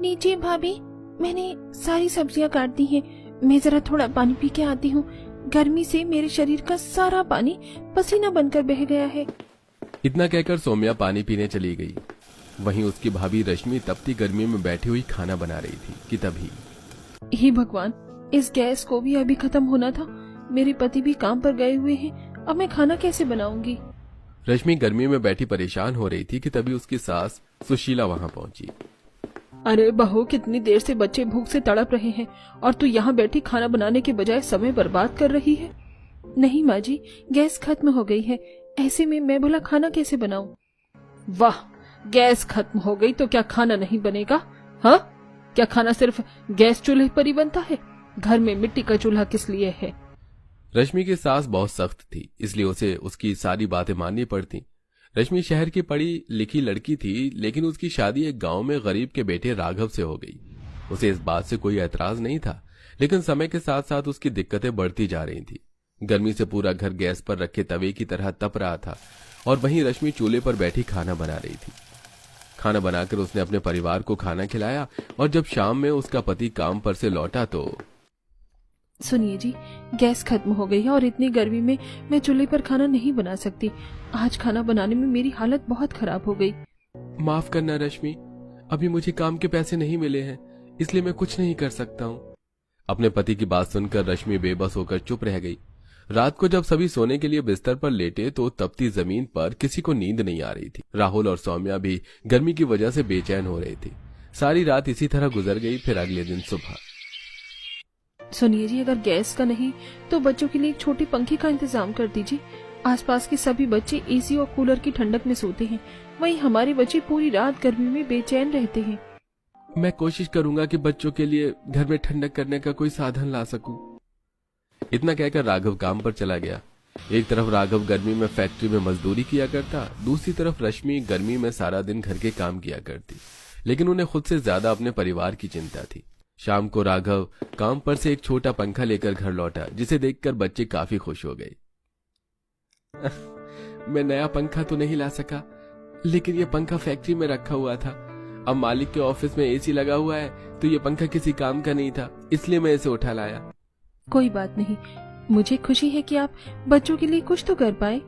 नीचे भाभी, मैंने सारी सब्जियां काट दी हैं। मैं जरा थोड़ा पानी पी के आती हूँ। गर्मी से मेरे शरीर का सारा पानी पसीना बनकर बह गया है। इतना कहकर सौम्या पानी पीने चली गई। वहीं उसकी भाभी रश्मि तपती गर्मी में बैठी हुई खाना बना रही थी कि तभी, हे भगवान, इस गैस को भी अभी खत्म होना था। मेरे पति भी काम पर गए हुए हैं, अब मैं खाना कैसे बनाऊंगी। रश्मि गर्मी में बैठी परेशान हो रही थी कि तभी उसकी सास सुशीला वहां पहुंची। अरे बहू, कितनी देर से बच्चे भूख से तड़प रहे हैं और तू यहाँ बैठी खाना बनाने के बजाय समय बर्बाद कर रही है। नहीं माँ जी, गैस खत्म हो गई है, ऐसे में मैं भला खाना कैसे बनाऊं। वाह, गैस खत्म हो गई तो क्या खाना नहीं बनेगा? हाँ, क्या खाना सिर्फ गैस चूल्हे पर ही बनता है? घर में मिट्टी का चूल्हा किस लिए है? रश्मि की सास बहुत सख्त थी, इसलिए उसे उसकी सारी बातें माननी पड़ती। रश्मि शहर की पढ़ी लिखी लड़की थी, लेकिन उसकी शादी एक गांव में गरीब के बेटे राघव से हो गई। उसे इस बात से कोई ऐतराज नहीं था, लेकिन समय के साथ साथ उसकी दिक्कतें बढ़ती जा रही थी। गर्मी से पूरा घर गैस पर रखे तवे की तरह तप रहा था और वहीं रश्मि चूल्हे पर बैठी खाना बना रही थी। खाना बनाकर उसने अपने परिवार को खाना खिलाया और जब शाम में उसका पति काम पर से लौटा तो, सुनिए जी, गैस खत्म हो गई है और इतनी गर्मी में मैं चूल्हे पर खाना नहीं बना सकती। आज खाना बनाने में मेरी हालत बहुत खराब हो गई। माफ करना रश्मि, अभी मुझे काम के पैसे नहीं मिले हैं, इसलिए मैं कुछ नहीं कर सकता हूँ। अपने पति की बात सुनकर रश्मि बेबस होकर चुप रह गई। रात को जब सभी सोने के लिए बिस्तर पर लेटे तो तपती जमीन पर किसी को नींद नहीं आ रही थी। राहुल और सौम्या भी गर्मी की वजह से बेचैन हो रहे थे। सारी रात इसी तरह गुजर गई। फिर अगले दिन सुबह, सुनिए जी, अगर गैस का नहीं तो बच्चों के लिए एक छोटे पंखे का इंतजाम कर दीजिए। आसपास के सभी बच्चे एसी और कूलर की ठंडक में सोते हैं, वहीं हमारे बच्चे पूरी रात गर्मी में बेचैन रहते हैं। मैं कोशिश करूंगा कि बच्चों के लिए घर में ठंडक करने का कोई साधन ला सकूं। इतना कहकर राघव काम पर चला गया। एक तरफ राघव गर्मी में फैक्ट्री में मजदूरी किया करता, दूसरी तरफ रश्मि गर्मी में सारा दिन घर के काम किया करती, लेकिन उन्हें खुद से ज्यादा अपने परिवार की चिंता थी। शाम को राघव काम पर से एक छोटा पंखा लेकर घर लौटा, जिसे देखकर बच्चे काफी खुश हो गए। मैं नया पंखा तो नहीं ला सका, लेकिन ये पंखा फैक्ट्री में रखा हुआ था। अब मालिक के ऑफिस में एसी लगा हुआ है, तो ये पंखा किसी काम का नहीं था, इसलिए मैं इसे उठा लाया। कोई बात नहीं, मुझे खुशी है कि आप बच्चों के लिए कुछ तो कर पाए।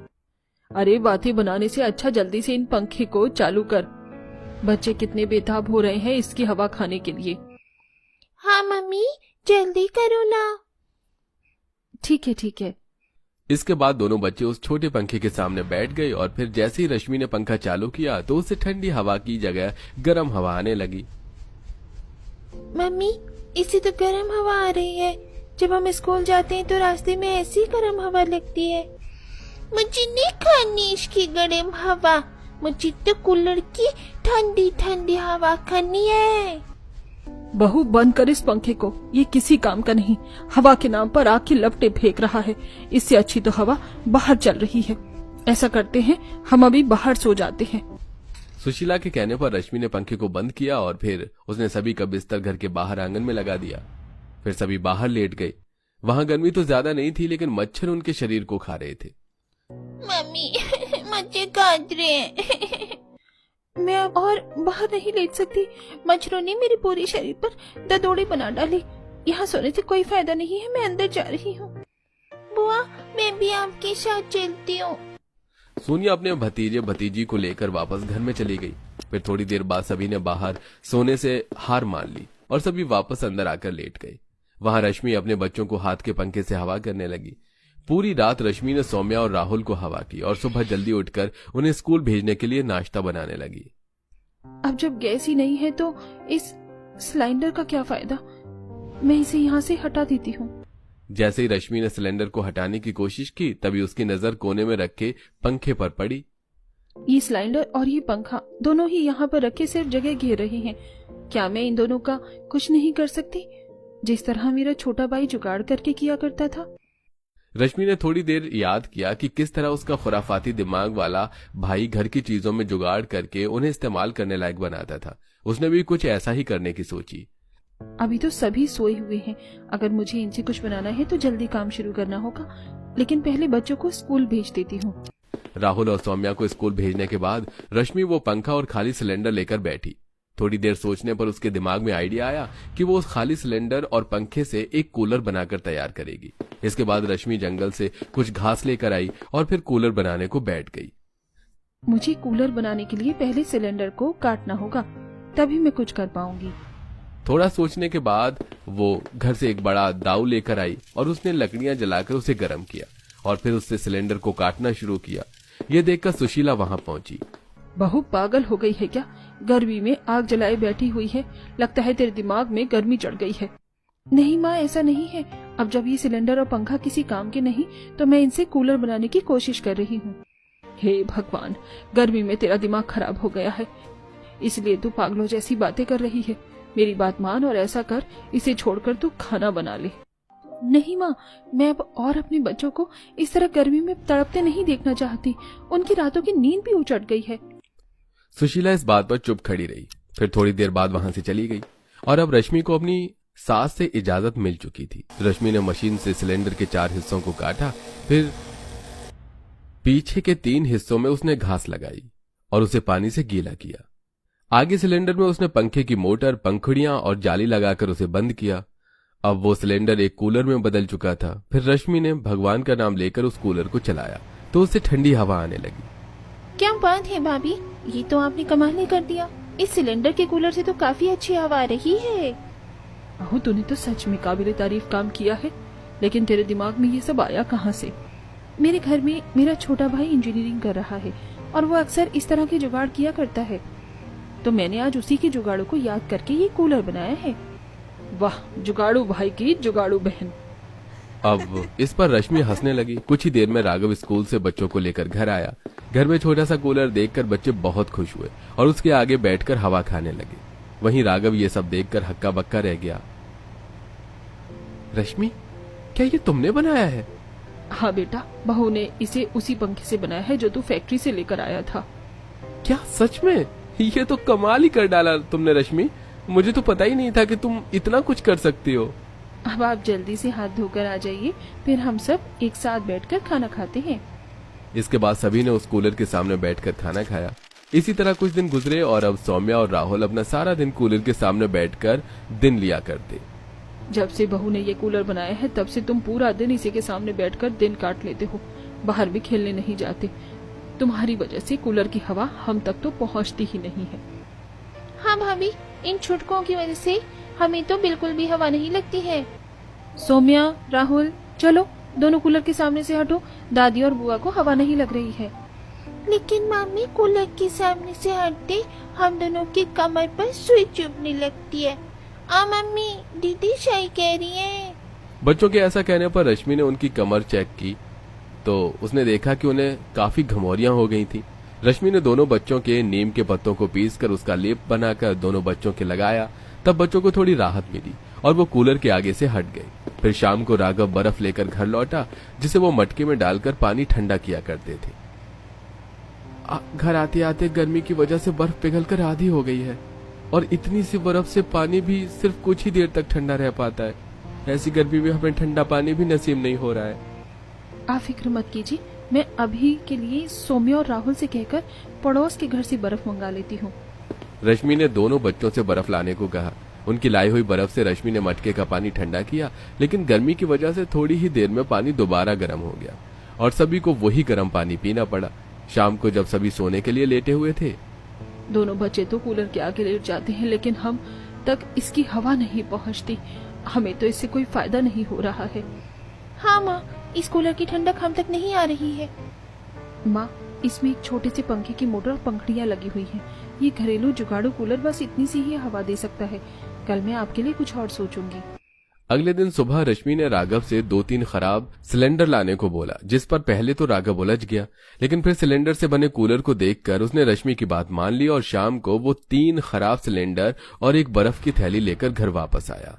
अरे, बातें बनाने से अच्छा जल्दी से इन पंखे को चालू कर। बच्चे कितने बेताब हो रहे हैं इसकी हवा खाने के लिए। हाँ मम्मी, जल्दी करो ना। ठीक है ठीक है। इसके बाद दोनों बच्चे उस छोटे पंखे के सामने बैठ गए और फिर जैसे ही रश्मि ने पंखा चालू किया तो उससे ठंडी हवा की जगह गर्म हवा आने लगी। मम्मी, इससे तो गर्म हवा आ रही है। जब हम स्कूल जाते हैं तो रास्ते में ऐसी गर्म हवा लगती है। मुझे नहीं खानी इसकी गर्म हवा, मुझे तो कूलर की ठंडी ठंडी हवा खानी है। बहू, बंद कर इस पंखे को, ये किसी काम का नहीं। हवा के नाम पर आग की लपटें फेंक रहा है। इससे अच्छी तो हवा बाहर चल रही है। ऐसा करते हैं, हम अभी बाहर सो जाते हैं। सुशीला के कहने पर रश्मि ने पंखे को बंद किया और फिर उसने सभी का बिस्तर घर के बाहर आंगन में लगा दिया। फिर सभी बाहर लेट गए। वहां गर्मी तो ज्यादा नहीं थी, लेकिन मच्छर उनके शरीर को खा रहे थे। मम्मी, मच्छर काट रहे हैं। मैं अब और बाहर नहीं लेट सकती। मच्छरों ने मेरे पूरे शरीर पर ददोड़ी बना डाली। यहाँ सोने से कोई फायदा नहीं है, मैं अंदर जा रही हूँ। बुआ, मैं भी आपके साथ चलती हूँ। सोनिया अपने भतीजे भतीजी को लेकर वापस घर में चली गई। फिर थोड़ी देर बाद सभी ने बाहर सोने से हार मान ली और सभी वापस अंदर आकर लेट गए। वहां रश्मि अपने बच्चों को हाथ के पंखे से हवा करने लगी। पूरी रात रश्मि ने सौम्या और राहुल को हवा की और सुबह जल्दी उठकर उन्हें स्कूल भेजने के लिए नाश्ता बनाने लगी। अब जब गैस ही नहीं है तो इस सिलेंडर का क्या फायदा? मैं इसे यहाँ से हटा देती हूँ। जैसे ही रश्मि ने सिलेंडर को हटाने की कोशिश की, तभी उसकी नजर कोने में रखे पंखे पर पड़ी। ये सिलेंडर और ये पंखा दोनों ही यहाँ पर रखे सिर्फ जगह घेर रहे हैं। क्या मैं इन दोनों का कुछ नहीं कर सकती, जिस तरह मेरा छोटा भाई जुगाड़ करके किया करता था? रश्मि ने थोड़ी देर याद किया कि किस तरह उसका खुराफाती दिमाग वाला भाई घर की चीजों में जुगाड़ करके उन्हें इस्तेमाल करने लायक बनाता था। उसने भी कुछ ऐसा ही करने की सोची। अभी तो सभी सोए हुए हैं। अगर मुझे इनसे कुछ बनाना है तो जल्दी काम शुरू करना होगा, लेकिन पहले बच्चों को स्कूल भेज देती हूँ। राहुल और सौम्या को स्कूल भेजने के बाद रश्मि वो पंखा और खाली सिलेंडर लेकर बैठी। थोड़ी देर सोचने पर उसके दिमाग में आइडिया आया कि वो उस खाली सिलेंडर और पंखे से एक कूलर बनाकर तैयार करेगी। इसके बाद रश्मि जंगल से कुछ घास लेकर आई और फिर कूलर बनाने को बैठ गई। मुझे कूलर बनाने के लिए पहले सिलेंडर को काटना होगा, तभी मैं कुछ कर पाऊंगी। थोड़ा सोचने के बाद वो घर से एक बड़ा दाव लेकर आई और उसने लकड़ियां जलाकर उसे गर्म किया और फिर उससे सिलेंडर को काटना शुरू किया। ये देखकर सुशीला वहां पहुंची। बहू पागल हो गई है क्या? गर्मी में आग जलाए बैठी हुई है, लगता है तेरे दिमाग में गर्मी चढ़ गई है। नहीं माँ, ऐसा नहीं है। अब जब ये सिलेंडर और पंखा किसी काम के नहीं तो मैं इनसे कूलर बनाने की कोशिश कर रही हूँ। हे भगवान, गर्मी में तेरा दिमाग खराब हो गया है, इसलिए तू पागलों जैसी बातें कर रही है। मेरी बात मान और ऐसा कर, इसे छोड़कर तू खाना बना ले। नहीं माँ, मैं अब और अपने बच्चों को इस तरह गर्मी में तड़पते नहीं देखना चाहती। उनकी रातों की नींद भी उचट गई है। सुशीला इस बात पर चुप खड़ी रही, फिर थोड़ी देर बाद वहां से चली गई। और अब रश्मि को अपनी सास से इजाजत मिल चुकी थी। रश्मि ने मशीन से सिलेंडर के 4 हिस्सों को काटा, फिर पीछे के 3 हिस्सों में उसने घास लगाई और उसे पानी से गीला किया। आगे सिलेंडर में उसने पंखे की मोटर, पंखुड़ियां और जाली लगाकर उसे बंद किया। अब वो सिलेंडर एक कूलर में बदल चुका था। फिर रश्मि ने भगवान का नाम लेकर उस कूलर को चलाया तो उससे ठंडी हवा आने लगी। क्या बात है भाभी, ये तो आपने कमाल ही कर दिया। इस सिलेंडर के कूलर से तो काफी अच्छी हवा आ रही है। अहो, तूने तो सच में काबिले तारीफ काम किया है, लेकिन तेरे दिमाग में ये सब आया कहाँ से? मेरे घर में मेरा छोटा भाई इंजीनियरिंग कर रहा है और वो अक्सर इस तरह के जुगाड़ किया करता है, तो मैंने आज उसी के जुगाड़ों को याद करके ये कूलर बनाया है। वाह, जुगाड़ू भाई की जुगाड़ू बहन। अब इस पर रश्मि हंसने लगी। कुछ ही देर में राघव स्कूल से बच्चों को लेकर घर आया। घर में छोटा सा कूलर देखकर बच्चे बहुत खुश हुए और उसके आगे बैठकर हवा खाने लगे। वहीं राघव ये सब देखकर हक्का बक्का रह गया। रश्मि, क्या ये तुमने बनाया है? हाँ बेटा, बहू ने इसे उसी पंखे से बनाया है जो तू फैक्ट्री से लेकर आया था। क्या सच में? ये तो कमाल ही कर डाला तुमने रश्मि। मुझे तो पता ही नहीं था कि तुम इतना कुछ कर सकती हो। अब आप जल्दी से हाथ धोकर आ जाइए, फिर हम सब एक साथ बैठकर खाना खाते हैं। इसके बाद सभी ने उस कूलर के सामने बैठकर खाना खाया। इसी तरह कुछ दिन गुजरे और अब सौम्या और राहुल अपना सारा दिन कूलर के सामने बैठकर दिन लिया करते। जब से बहू ने ये कूलर बनाया है तब से तुम पूरा दिन इसी के सामने बैठकर दिन काट लेते हो, बाहर भी खेलने नहीं जाते। तुम्हारी वजह से कूलर की हवा हम तक तो पहुंचती ही नहीं है। हाँ भाभी, इन छुटकों की वजह से हमें तो बिल्कुल भी हवा नहीं लगती है। सौम्या, राहुल, चलो दोनों कूलर के सामने से हटो। दादी और बुआ को हवा नहीं लग रही है। लेकिन मम्मी, कूलर के सामने से हटते हम दोनों की कमर पर सुई चुभने लगती है। मम्मी, दीदी सही कह रही है। बच्चों के ऐसा कहने पर रश्मि ने उनकी कमर चेक की तो उसने देखा कि उन्हें काफी घमौरियां हो गई थी। रश्मि ने दोनों बच्चों के नीम के पत्तों को पीसकर उसका लेप बनाकर दोनों बच्चों के लगाया। तब बच्चों को थोड़ी राहत मिली और वो कूलर के आगे से हट गए। फिर शाम को राघव बर्फ लेकर घर लौटा, जिसे वो मटके में डालकर पानी ठंडा किया करते थे। घर आते आते गर्मी की वजह से बर्फ पिघलकर आधी हो गई है और इतनी सी बर्फ से पानी भी सिर्फ कुछ ही देर तक ठंडा रह पाता है। ऐसी गर्मी में हमें ठंडा पानी भी नसीब नहीं हो रहा है। आप फिक्र मत कीजिए, मैं अभी के लिए सौम्या और राहुल से कहकर पड़ोस के घर से बर्फ मंगा लेती हूँ। रश्मि ने दोनों बच्चों से बर्फ लाने को कहा। उनकी लाई हुई बर्फ से रश्मि ने मटके का पानी ठंडा किया, लेकिन गर्मी की वजह से थोड़ी ही देर में पानी दोबारा गर्म हो गया और सभी को वही गर्म पानी पीना पड़ा। शाम को जब सभी सोने के लिए लेटे हुए थे, दोनों बच्चे तो कूलर के आगे लेट जाते हैं, लेकिन हम तक इसकी हवा नहीं पहुंचती। हमें तो इससे कोई फायदा नहीं हो रहा है। हाँ माँ, इस कूलर की ठंडक हम तक नहीं आ रही है। माँ, इसमें एक छोटे से पंखे की मोटर और पंखड़ियाँ लगी हुई हैं। ये घरेलू जुगाड़ू कूलर बस इतनी सी ही हवा दे सकता है। कल मैं आपके लिए कुछ और सोचूंगी। अगले दिन सुबह रश्मि ने राघव से 2-3 खराब सिलेंडर लाने को बोला, जिस पर पहले तो राघव उलझ गया, लेकिन फिर सिलेंडर से बने कूलर को देखकर उसने रश्मि की बात मान ली और शाम को वो 3 खराब सिलेंडर और एक बर्फ की थैली लेकर घर वापस आया।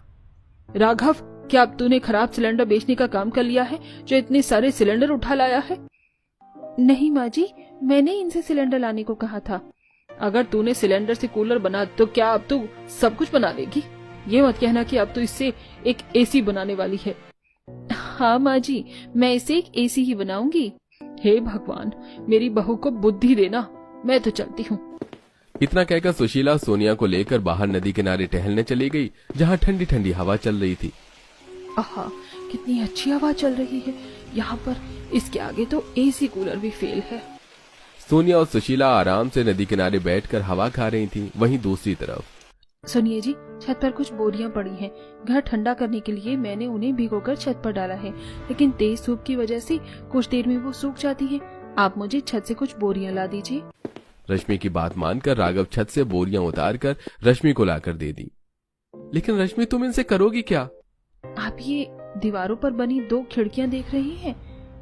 राघव, क्या अब तूने खराब सिलेंडर बेचने का काम कर लिया है जो इतने सारे सिलेंडर उठा लाया है? नहीं माँ जी, मैंने इनसे सिलेंडर लाने को कहा था। अगर तूने सिलेंडर से कूलर बना तो क्या अब तू सब कुछ बना लेगी? ये मत कहना कि अब तो इससे एक एसी बनाने वाली है। हाँ माँ जी, मैं इसे एक एसी ही बनाऊंगी। हे भगवान, मेरी बहू को बुद्धि देना। मैं तो चलती हूँ। इतना कहकर सुशीला सोनिया को लेकर बाहर नदी किनारे टहलने चली गई, जहाँ ठंडी ठंडी हवा चल रही थी। आहा, कितनी अच्छी हवा चल रही है यहाँ पर। इसके आगे तो एसी कूलर भी फेल है। सोनिया और सुशीला आराम से नदी किनारे बैठकर हवा खा रही थी। वहीं दूसरी तरफ सुनिए जी, छत पर कुछ बोरियां पड़ी हैं। घर ठंडा करने के लिए मैंने उन्हें भिगोकर छत पर डाला है, लेकिन तेज धूप की वजह से कुछ देर में वो सूख जाती हैं। आप मुझे छत से कुछ बोरियां ला दीजिए। रश्मि की बात मानकर राघव छत से बोरियां उतारकर रश्मि को लाकर दे दी। लेकिन रश्मि, तुम इनसे करोगी क्या? आप ये दीवारों पर बनी 2 खिड़कियां देख रही हैं?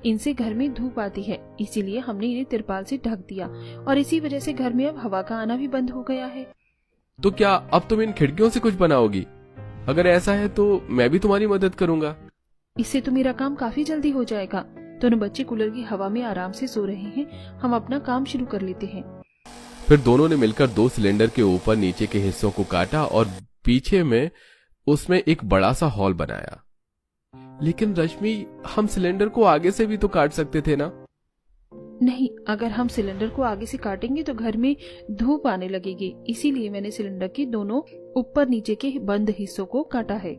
इनसे घर में धूप आती है, इसीलिए हमने इन्हें तिरपाल से ढक दिया और इसी वजह से घर में अब हवा का आना भी बंद हो गया है। तो क्या अब तुम इन खिड़कियों से कुछ बनाओगी? अगर ऐसा है तो मैं भी तुम्हारी मदद करूंगा। इससे तो मेरा काम काफी जल्दी हो जाएगा। दोनों बच्चे कूलर की हवा में आराम से सो रहे हैं, हम अपना काम शुरू कर लेते हैं। फिर दोनों ने मिलकर 2 सिलेंडर के ऊपर नीचे के हिस्सों को काटा और पीछे में उसमें एक बड़ा सा हॉल बनाया। लेकिन रश्मि, हम सिलेंडर को आगे से भी तो काट सकते थे ना? नहीं, अगर हम सिलेंडर को आगे से काटेंगे तो घर में धूप आने लगेगी, इसीलिए मैंने सिलेंडर के दोनों ऊपर नीचे के बंद हिस्सों को काटा है।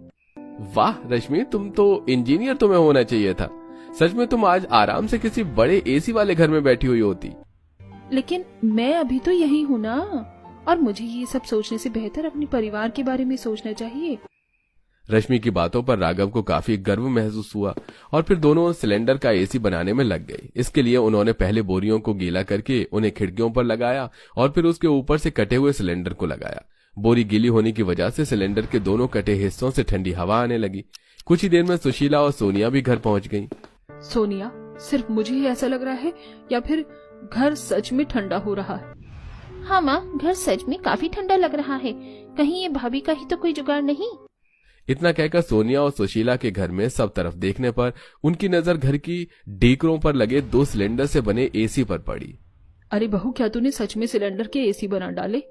वाह रश्मि, तुम तो इंजीनियर तुम्हें होना चाहिए था। सच में तुम आज आराम से किसी बड़े एसी वाले घर में बैठी हुई होती। लेकिन मैं अभी तो यही हूँ ना, और मुझे ये सब सोचने से बेहतर अपने परिवार के बारे में सोचना चाहिए। रश्मि की बातों पर राघव को काफी गर्व महसूस हुआ और फिर दोनों सिलेंडर का एसी बनाने में लग गए। इसके लिए उन्होंने पहले बोरियों को गीला करके उन्हें खिड़कियों पर लगाया और फिर उसके ऊपर से कटे हुए सिलेंडर को लगाया। बोरी गीली होने की वजह से सिलेंडर के दोनों कटे हिस्सों से ठंडी हवा आने लगी। कुछ ही देर में सुशीला और सोनिया भी घर पहुंच गईं। सोनिया, सिर्फ मुझे ही ऐसा लग रहा है या फिर घर सच में ठंडा हो रहा है? हाँ माँ, घर सच में काफी ठंडा लग रहा है। कहीं ये भाभी का ही तो कोई जुगाड़ नहीं? इतना कहकर सोनिया और सुशीला के घर में सब तरफ देखने पर उनकी नजर घर की डेकरों पर लगे 2 सिलेंडर से बने एसी पर पड़ी। अरे बहू, क्या तूने सच में सिलेंडर के एसी बना डाले?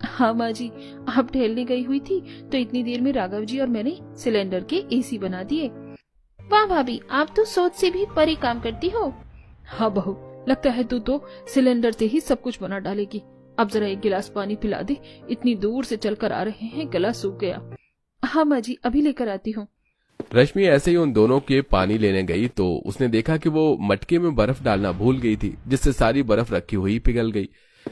हाँ माँ जी, आप टहलने गई हुई थी तो इतनी देर में राघव जी और मैंने सिलेंडर के एसी बना दिए। वाह भाभी, आप तो सोच से भी परे काम करती हो। हाँ बहू, लगता है तू तो सिलेंडर से ही सब कुछ बना डालेगी। अब जरा एक गिलास पानी पिला दे, इतनी दूर से चलकर आ रहे हैं, गला सूख गया। हाँ माँ जी, अभी लेकर आती हूँ। रश्मि ऐसे ही उन दोनों के पानी लेने गई तो उसने देखा कि वो मटके में बर्फ डालना भूल गई थी, जिससे सारी बर्फ रखी हुई पिघल गई,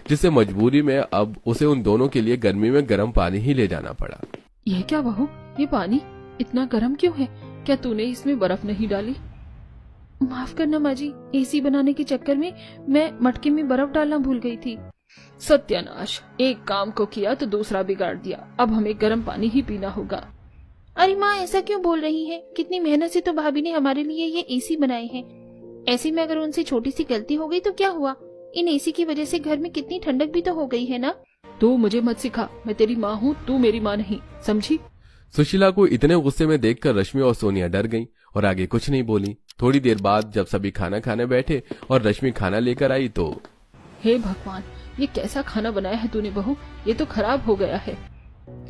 जिससे मजबूरी में अब उसे उन दोनों के लिए गर्मी में गर्म पानी ही ले जाना पड़ा। यह क्या बहू, ये पानी इतना गर्म क्यों है? क्या तूने इसमें बर्फ नहीं डाली? माफ करना माँ जी, एसी बनाने के चक्कर में मैं मटके में बर्फ डालना भूल गई थी। सत्यानाश, एक काम को किया तो दूसरा बिगाड़ दिया। अब हमें गर्म पानी ही पीना होगा। अरे माँ, ऐसा क्यों बोल रही है? कितनी मेहनत से तो भाभी ने हमारे लिए ये एसी बनाए हैं। ऐसे में अगर उनसे छोटी सी गलती हो गई तो क्या हुआ? इन एसी की वजह से घर में कितनी ठंडक भी तो हो गई है ना। तू मुझे मत सिखा, मैं तेरी माँ हूँ, तू मेरी माँ नहीं, समझी? सुशीला को इतने गुस्से में देखकर रश्मि और सोनिया डर गईं और आगे कुछ नहीं बोली। थोड़ी देर बाद जब सभी खाना खाने बैठे और रश्मि खाना लेकर आई तो हे भगवान, ये कैसा खाना बनाया है तूने बहू? ये तो खराब हो गया है।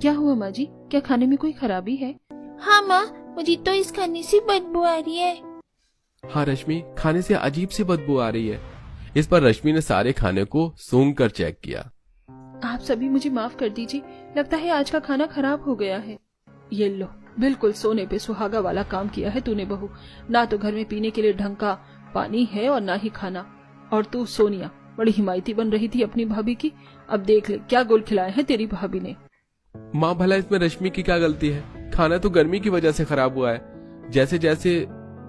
क्या हुआ माँ जी, क्या खाने में कोई खराबी है? हाँ माँ, मुझे तो इस खाने से बदबू आ रही है। हाँ रश्मि, खाने से अजीब सी बदबू आ रही है। इस पर रश्मि ने सारे खाने को सूंघ कर चेक किया। आप सभी मुझे माफ कर दीजिए, लगता है आज का खाना खराब हो गया है। ये लो, बिल्कुल सोने पे सुहागा वाला काम किया है तूने बहू। ना तो घर में पीने के लिए ढंग का पानी है और ना ही खाना। और तू सोनिया, बड़ी हिमायती बन रही थी अपनी भाभी की, अब देख ले क्या गोल खिलाए हैं तेरी भाभी ने। माँ, भला इसमें रश्मि की क्या गलती है? खाना तो गर्मी की वजह से खराब हुआ है। जैसे जैसे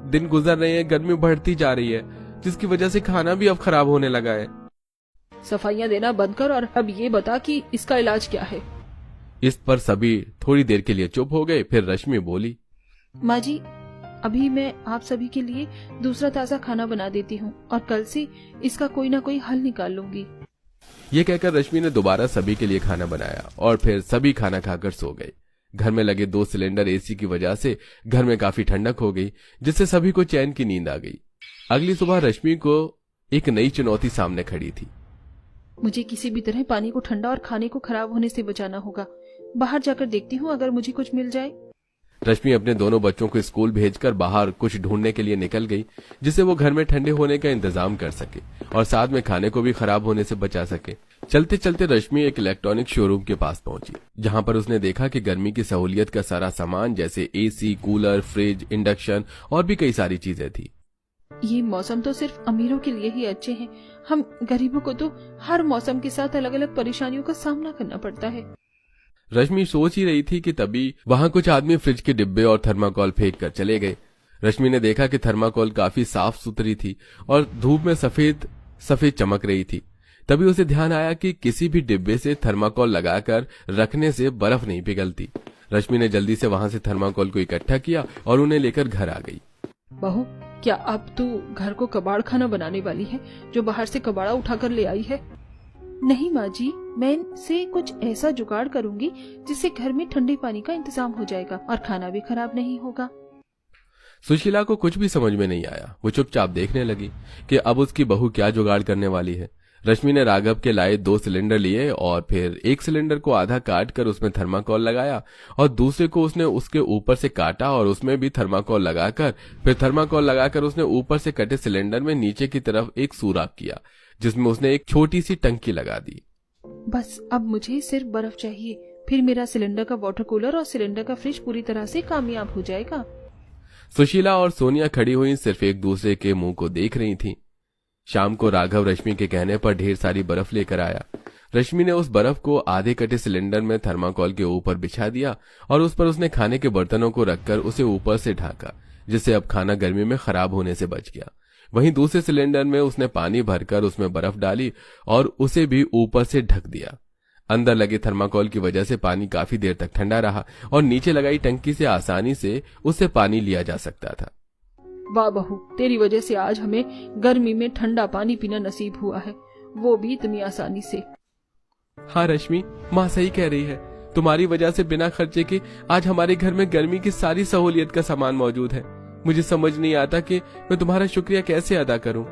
दिन गुजर रहे हैं गर्मी बढ़ती जा रही है, जिसकी वजह से खाना भी अब खराब होने लगा है। सफाइयाँ देना बंद कर और अब ये बता कि इसका इलाज क्या है। इस पर सभी थोड़ी देर के लिए चुप हो गए। फिर रश्मि बोली, माँ जी, अभी मैं आप सभी के लिए दूसरा ताज़ा खाना बना देती हूँ और कल से इसका कोई ना कोई हल निकाल लूंगी। ये कहकर रश्मि ने दोबारा सभी के लिए खाना बनाया और फिर सभी खाना खाकर सो गए। घर में लगे 2 सिलेंडर एसी की वजह से घर में काफी ठंडक हो गई, जिससे सभी को चैन की नींद आ गई। अगली सुबह रश्मि को एक नई चुनौती सामने खड़ी थी। मुझे किसी भी तरह पानी को ठंडा और खाने को खराब होने से बचाना होगा। बाहर जाकर देखती हूँ अगर मुझे कुछ मिल जाए। रश्मि अपने दोनों बच्चों को स्कूल भेजकर बाहर कुछ ढूंढने के लिए निकल गई, जिससे वो घर में ठंडे होने का इंतजाम कर सके और साथ में खाने को भी खराब होने से बचा सके। चलते चलते रश्मि एक इलेक्ट्रॉनिक शोरूम के पास पहुंची, जहां पर उसने देखा कि गर्मी की सहूलियत का सारा सामान जैसे एसी, कूलर, फ्रिज, इंडक्शन और भी कई सारी चीजें थी। ये मौसम तो सिर्फ अमीरों के लिए ही अच्छे हैं। हम गरीबों को तो हर मौसम के साथ अलग अलग परेशानियों का सामना करना पड़ता है। रश्मि सोच ही रही थी कि तभी वहां कुछ आदमी फ्रिज के डिब्बे और थर्माकोल फेंक कर चले गए। रश्मि ने देखा कि थर्माकोल काफी साफ सुथरी थी और धूप में सफेद सफेद चमक रही थी। तभी उसे ध्यान आया कि किसी भी डिब्बे से थर्माकोल लगाकर रखने से बर्फ नहीं पिघलती। रश्मि ने जल्दी से वहां से थर्माकोल को इकट्ठा किया और उन्हें लेकर घर आ गई। बहू, क्या अब तू घर को कबाड़ खाना बनाने वाली है जो बाहर से कबाड़ा उठाकर ले आई है? नहीं माँ जी, मैं इनसे कुछ ऐसा जुगाड़ करूंगी जिससे घर में ठंडे पानी का इंतजाम हो जाएगा और खाना भी खराब नहीं होगा। सुशीला को कुछ भी समझ में नहीं आया। वो चुपचाप देखने लगी कि अब उसकी बहू क्या जुगाड़ करने वाली है। रश्मि ने राघव के लाए 2 सिलेंडर लिए और फिर एक सिलेंडर को आधा काट कर उसमें थर्माकोल लगाया और दूसरे को उसने उसके ऊपर से काटा और उसमें भी थर्माकोल लगाकर फिर थर्माकोल लगाकर उसने ऊपर से कटे सिलेंडर में नीचे की तरफ एक सुराख किया, जिसमें उसने एक छोटी सी टंकी लगा दी। बस अब मुझे सिर्फ बर्फ चाहिए, फिर मेरा सिलेंडर का वाटर कूलर और सिलेंडर का फ्रिज पूरी तरह से कामयाब हो जाएगा। सुशीला और सोनिया खड़ी हुई सिर्फ एक दूसरे के मुंह को देख रही थी। शाम को राघव रश्मि के कहने पर ढेर सारी बर्फ लेकर आया। रश्मि ने उस बर्फ को आधे कटे सिलेंडर में थर्माकोल के ऊपर बिछा दिया और उस पर उसने खाने के बर्तनों को रखकर उसे ऊपर से ढाका, जिससे अब खाना गर्मी में खराब होने से बच गया। वहीं दूसरे सिलेंडर में उसने पानी भरकर उसमें बर्फ डाली और उसे भी ऊपर से ढक दिया। अंदर लगे थर्माकोल की वजह से पानी काफी देर तक ठंडा रहा और नीचे लगाई टंकी से आसानी से उससे पानी लिया जा सकता था। वाह बहू, तेरी वजह से आज हमें गर्मी में ठंडा पानी पीना नसीब हुआ है, वो भी इतनी आसानी से। हाँ रश्मि, माँ सही कह रही है। तुम्हारी वजह से बिना खर्चे के आज हमारे घर में गर्मी की सारी सहूलियत का सामान मौजूद है। मुझे समझ नहीं आता कि मैं तुम्हारा शुक्रिया कैसे अदा करूं।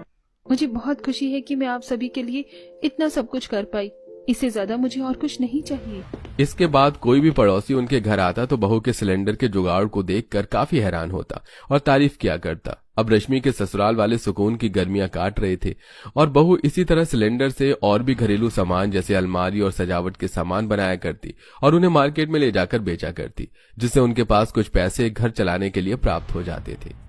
मुझे बहुत खुशी है कि मैं आप सभी के लिए इतना सब कुछ कर पाई। इससे ज्यादा मुझे और कुछ नहीं चाहिए। इसके बाद कोई भी पड़ोसी उनके घर आता तो बहू के सिलेंडर के जुगाड़ को देखकर काफी हैरान होता और तारीफ किया करता। अब रश्मि के ससुराल वाले सुकून की गर्मियां काट रहे थे और बहू इसी तरह सिलेंडर से और भी घरेलू सामान जैसे अलमारी और सजावट के सामान बनाया करती और उन्हें मार्केट में ले जाकर बेचा करती, जिससे उनके पास कुछ पैसे घर चलाने के लिए प्राप्त हो जाते थे।